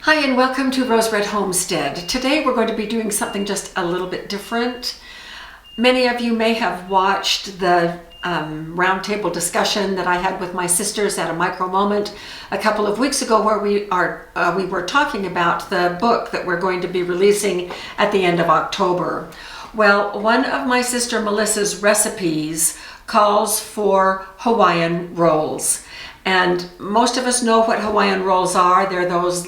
Hi and welcome to Rosebread Homestead. Today we're going to be doing something just a little bit different. Many of you may have watched the roundtable discussion that I had with my sisters at a micro moment a couple of weeks ago where we were talking about the book that we're going to be releasing at the end of October. Well, one of my sister Melissa's recipes calls for Hawaiian rolls. And most of us know what Hawaiian rolls are. They're those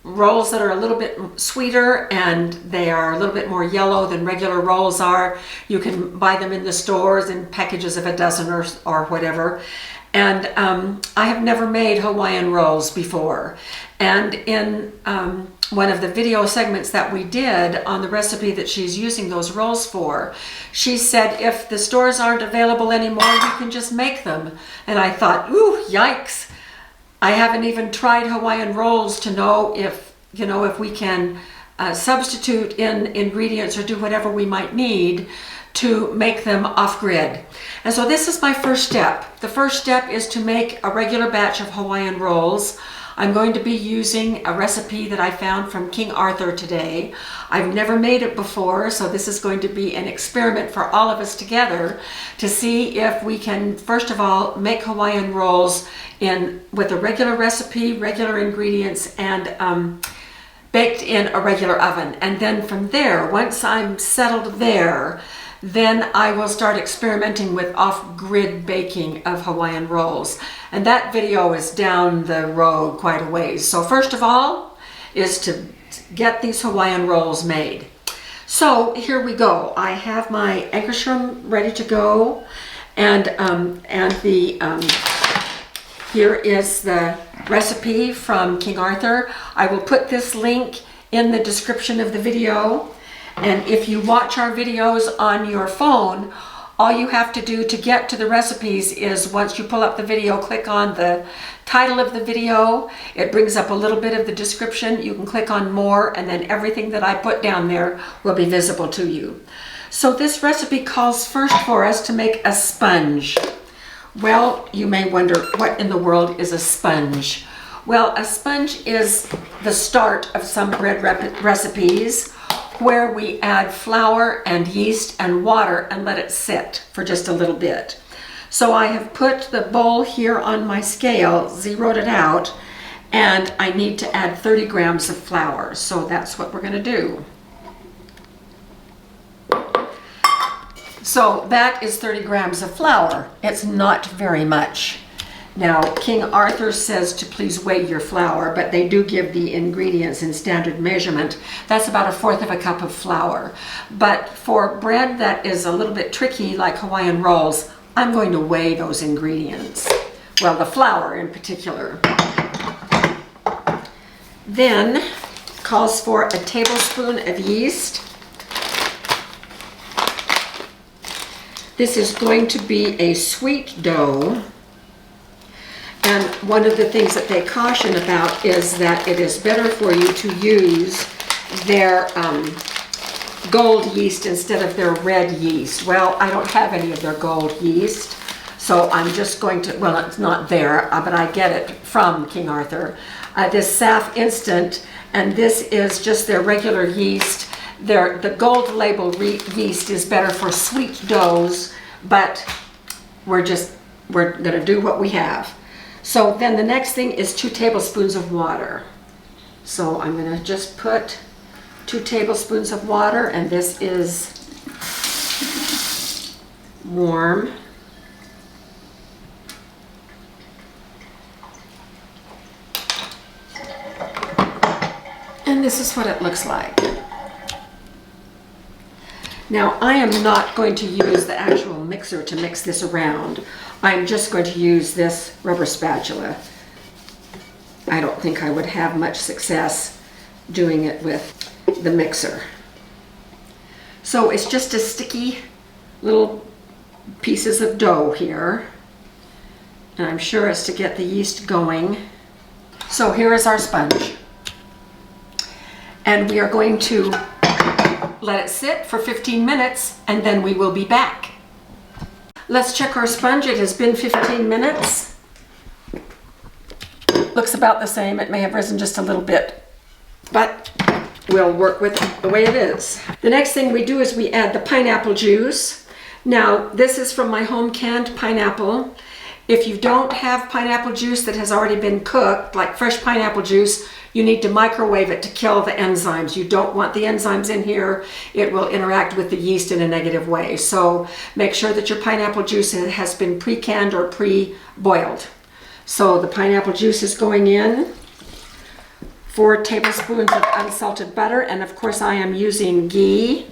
rolls that are a little bit sweeter and they are a little bit more yellow than regular rolls are. You can buy them in the stores in packages of a dozen or whatever. And I have never made Hawaiian rolls before. And in one of the video segments that we did on the recipe that she's using those rolls for, she said if the stores aren't available anymore, you can just make them. And I thought, ooh, yikes. I haven't even tried Hawaiian rolls to know if we can substitute in ingredients or do whatever we might need to make them off-grid. And so this is my first step. The first step is to make a regular batch of Hawaiian rolls. I'm going to be using a recipe that I found from King Arthur today. I've never made it before, so this is going to be an experiment for all of us together to see if we can, first of all, make Hawaiian rolls with a regular recipe, regular ingredients, and baked in a regular oven. And then from there, once I'm settled there, then I will start experimenting with off-grid baking of Hawaiian rolls. And that video is down the road quite a ways. So first of all is to get these Hawaiian rolls made. So here we go. I have my Ankerstrom ready to go. And here is the recipe from King Arthur. I will put this link in the description of the video. And if you watch our videos on your phone, all you have to do to get to the recipes is once you pull up the video, click on the title of the video. It brings up a little bit of the description. You can click on more, and then everything that I put down there will be visible to you. So this recipe calls first for us to make a sponge. Well, you may wonder, what in the world is a sponge? Well, a sponge is the start of some bread recipes where we add flour and yeast and water and let it sit for just a little bit. So I have put the bowl here on my scale, zeroed it out, and I need to add 30 grams of flour. So that's what we're going to do. So that is 30 grams of flour. It's not very much. Now, King Arthur says to please weigh your flour, but they do give the ingredients in standard measurement. That's about 1/4 cup of flour. But for bread that is a little bit tricky, like Hawaiian rolls, I'm going to weigh those ingredients. Well, the flour in particular. Then calls for a tablespoon of yeast. This is going to be a sweet dough. And one of the things that they caution about is that it is better for you to use their gold yeast instead of their red yeast. Well, I don't have any of their gold yeast, so I'm just going to, well, it's not there, but I get it from King Arthur. This Saf Instant, and this is just their regular yeast. The gold label yeast is better for sweet doughs, but we're going to do what we have. So then the next thing is 2 tablespoons of water. So I'm going to just put 2 tablespoons of water, and this is warm. And this is what it looks like. Now, I am not going to use the actual mixer to mix this around. I'm just going to use this rubber spatula. I don't think I would have much success doing it with the mixer. So it's just a sticky little pieces of dough here. And I'm sure it's to get the yeast going. So here is our sponge. And we are going to let it sit for 15 minutes, and then we will be back. Let's check our sponge. It has been 15 minutes. looks about the same. It may have risen just a little bit, but we'll work with it the way it is. The next thing we do is we add the pineapple juice. Now, this is from my home canned pineapple. If you don't have pineapple juice that has already been cooked, like fresh pineapple juice, you need to microwave it to kill the enzymes. You don't want the enzymes in here. It will interact with the yeast in a negative way. So make sure that your pineapple juice has been pre-canned or pre-boiled. So the pineapple juice is going in. 4 tablespoons of unsalted butter, and of course I am using ghee.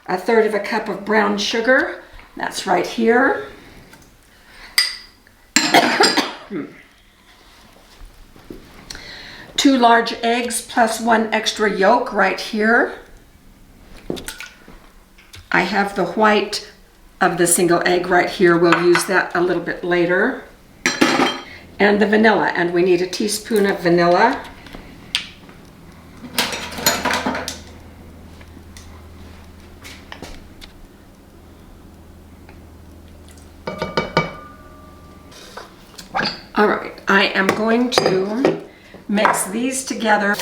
A 1/3 of a cup of brown sugar, that's right here. 2 large eggs plus 1 extra yolk right here. I have the white of the single egg right here. We'll use that a little bit later. And the vanilla, and we need a teaspoon of vanilla. All right, I am going to mix these together.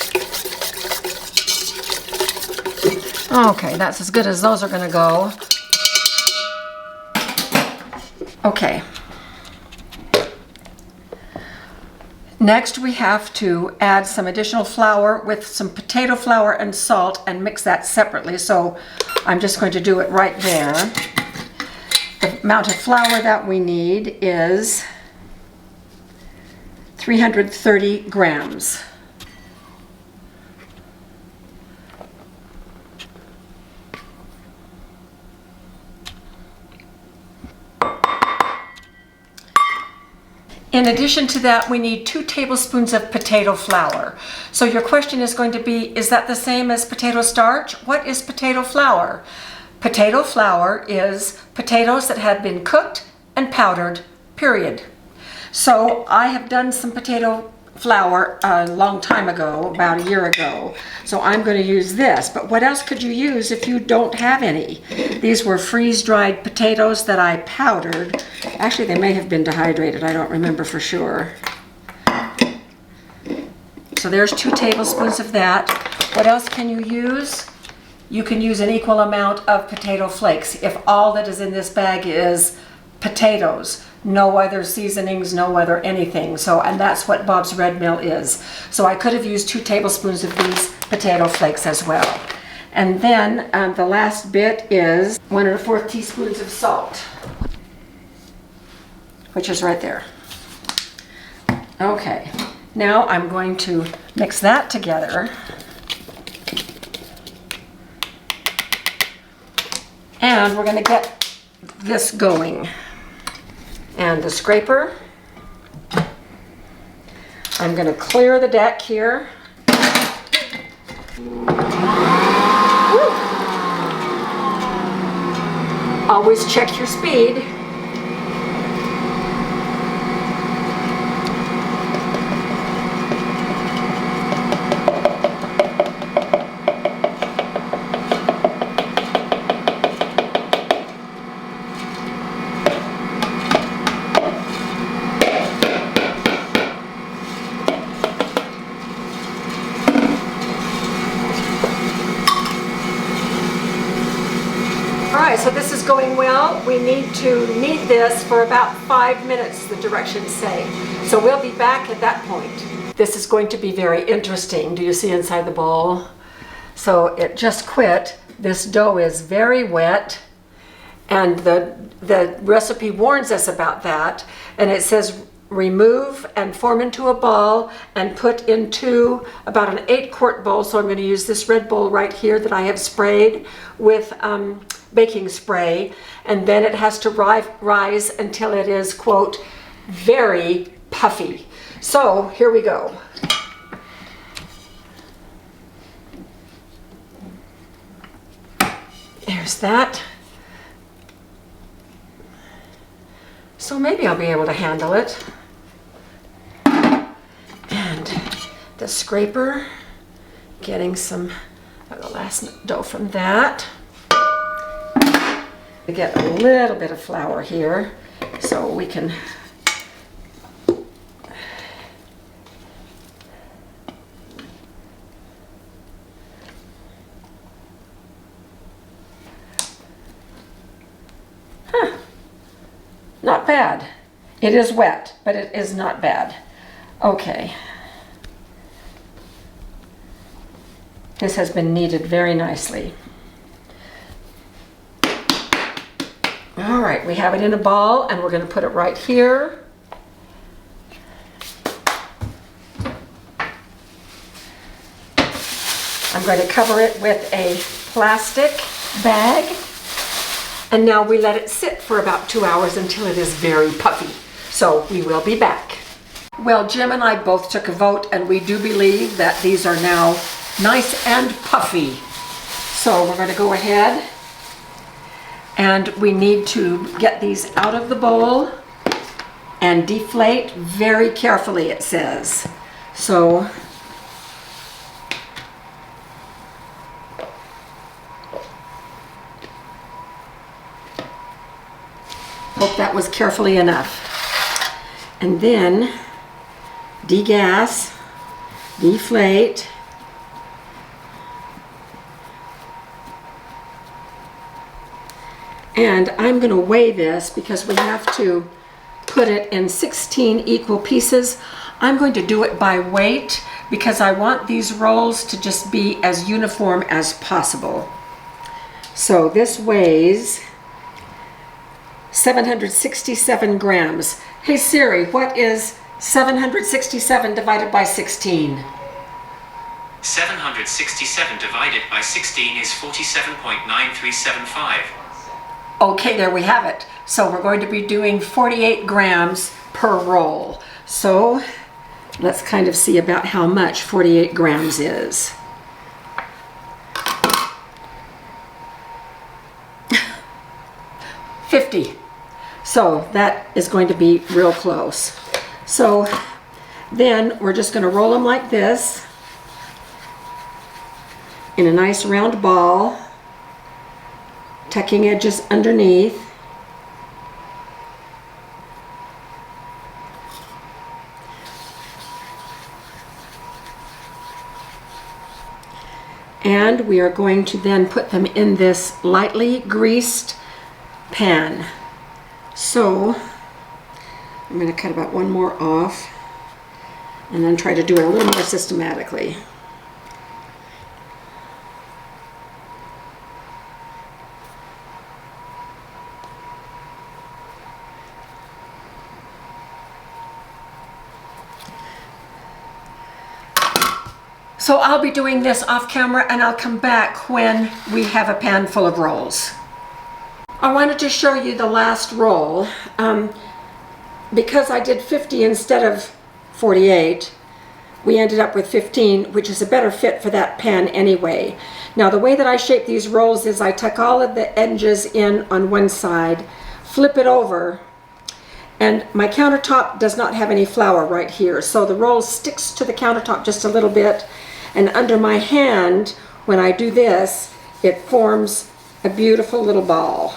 Okay, that's as good as those are going to go. Okay. Next, we have to add some additional flour with some potato flour and salt and mix that separately. So I'm just going to do it right there. The amount of flour that we need is 330 grams. In addition to that, we need 2 tablespoons of potato flour. So your question is going to be, is that the same as potato starch? What is potato flour? Potato flour is potatoes that have been cooked and powdered, period. So I have done some potato flour a long time ago, about a year ago. So I'm going to use this. But what else could you use if you don't have any? These were freeze-dried potatoes that I powdered. Actually, they may have been dehydrated. I don't remember for sure. So there's 2 tablespoons of that. What else can you use? You can use an equal amount of potato flakes if all that is in this bag is potatoes. No other seasonings, no other anything. So, and that's what Bob's Red Mill is. So I could have used 2 tablespoons of these potato flakes as well. And then the last bit is 1 1/4 teaspoons of salt, which is right there. Okay, now I'm going to mix that together. And we're going to get this going. And the scraper, I'm going to clear the deck here. Woo. Always check your speed. So this is going well. We need to knead this for about 5 minutes, the directions say. So we'll be back at that point. This is going to be very interesting. Do you see inside the bowl? So it just quit. This dough is very wet, and the recipe warns us about that. And it says remove and form into a ball and put into about an 8-quart bowl. So I'm going to use this red bowl right here that I have sprayed with baking spray, and then it has to rise until it is, quote, very puffy. So here we go. There's that. So maybe I'll be able to handle it. And the scraper, getting some of the last dough from that. We get a little bit of flour here so we can not bad. It is wet, but it is not bad. Okay. This has been kneaded very nicely. All right, we have it in a ball and we're going to put it right here. I'm going to cover it with a plastic bag. And now we let it sit for about 2 hours until it is very puffy. So we will be back. Well, Jim and I both took a vote and we do believe that these are now nice and puffy. So we're going to go ahead and we need to get these out of the bowl and deflate very carefully, it says. So hope that was carefully enough. And then degas, deflate, and I'm going to weigh this because we have to put it in 16 equal pieces. I'm going to do it by weight because I want these rolls to just be as uniform as possible. So this weighs 767 grams. Hey Siri, what is 767 divided by 16? 767 divided by 16 is 47.9375. Okay, there we have it. So we're going to be doing 48 grams per roll. So let's kind of see about how much 48 grams is. $50. So that is going to be real close. So then we're just going to roll them like this in a nice round ball, tucking edges underneath. And we are going to then put them in this lightly greased pan. So I'm going to cut about one more off and then try to do it a little more systematically. So I'll be doing this off camera and I'll come back when we have a pan full of rolls. I wanted to show you the last roll. Because I did 50 instead of 48, we ended up with 15, which is a better fit for that pan anyway. Now the way that I shape these rolls is I tuck all of the edges in on one side, flip it over, and my countertop does not have any flour right here, so the roll sticks to the countertop just a little bit, and under my hand, when I do this, it forms a beautiful little ball.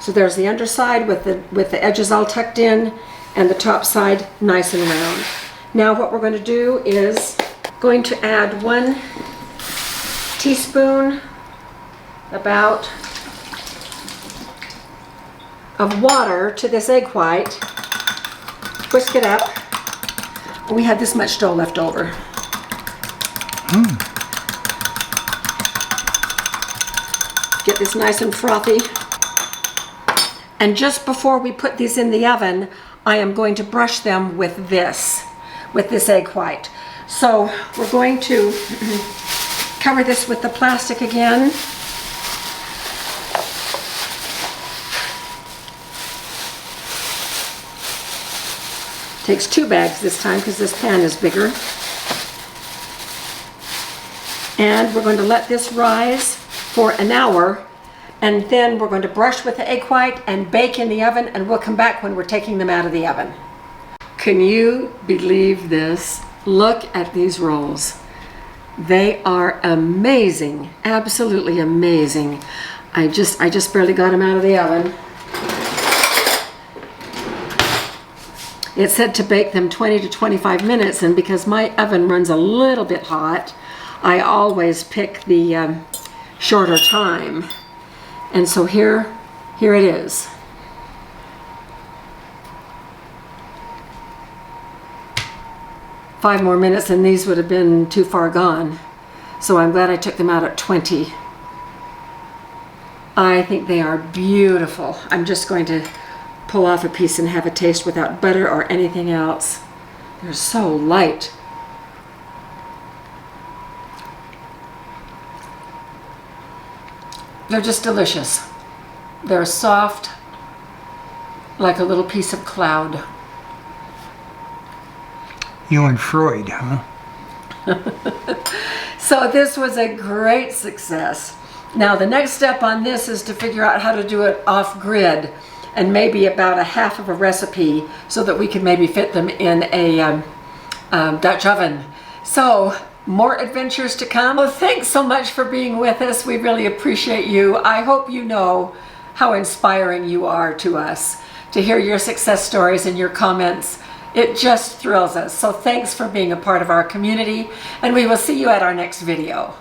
So there's the underside with the edges all tucked in and the top side nice and round. Now what we're going to do is going to add 1 teaspoon about of water to this egg white, whisk it up. We had this much dough left over. Get this nice and frothy. And just before we put these in the oven, I am going to brush them with this egg white. So we're going to cover this with the plastic again. Takes 2 bags this time because this pan is bigger. And we're going to let this rise for an hour, and then we're going to brush with the egg white and bake in the oven, and we'll come back when we're taking them out of the oven. Can you believe this? Look at these rolls. They are amazing, absolutely amazing. I just barely got them out of the oven. It said to bake them 20 to 25 minutes, and because my oven runs a little bit hot, I always pick the shorter time. And so here it is. Five more minutes and these would have been too far gone. So I'm glad I took them out at 20. I think they are beautiful. I'm just going to pull off a piece and have a taste without butter or anything else. They're so light. They're just delicious. They're soft, like a little piece of cloud. You and Freud, huh? So this was a great success. Now the next step on this is to figure out how to do it off grid, and maybe about a half of a recipe so that we can maybe fit them in a Dutch oven. So more adventures to come. Well, thanks so much for being with us. We really appreciate you. I hope you know how inspiring you are to us. To hear your success stories and your comments, it just thrills us. So thanks for being a part of our community, and we will see you at our next video.